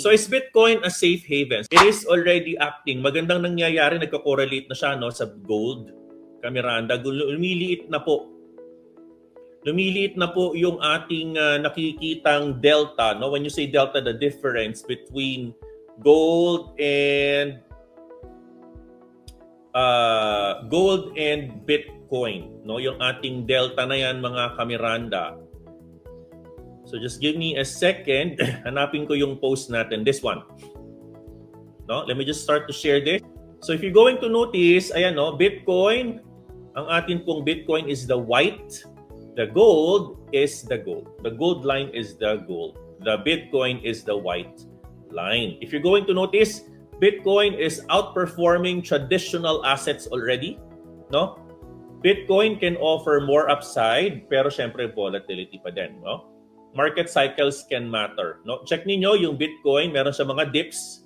So is Bitcoin a safe haven? It is already acting. Magandang nangyayari, nagko-correlate na siya no, sa gold. Kamiranda, lumiliit na po. Lumiliit na po yung ating nakikitang delta. No? When you say delta, the difference between gold and Bitcoin. No? Yung ating delta na yan, mga kamiranda. So just give me a second. Hanapin ko yung post natin. This one. No? Let me just start to share this. So if you're going to notice, ayan no, Bitcoin, ang atin pong Bitcoin is the white. The gold is the gold. The gold line is the gold. The Bitcoin is the white line. If you're going to notice, Bitcoin is outperforming traditional assets already. No? Bitcoin can offer more upside, pero syempre volatility pa din. No? Market cycles can matter. No? Check niyo yung Bitcoin, meron siya mga dips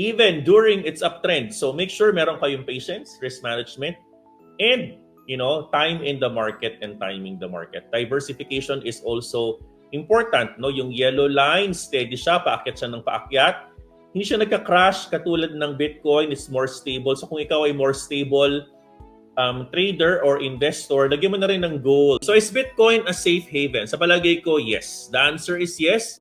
even during its uptrend. So make sure meron kayong patience, risk management, and time in the market and timing the market. Diversification is also important. No? Yung yellow line, steady siya, paakyat siya ng paakyat. Hindi siya nagka-crash katulad ng Bitcoin. It's more stable. So kung ikaw ay more stable trader or investor, lagyan mo na rin ng gold. So is Bitcoin a safe haven? Sa palagay ko, yes. The answer is yes.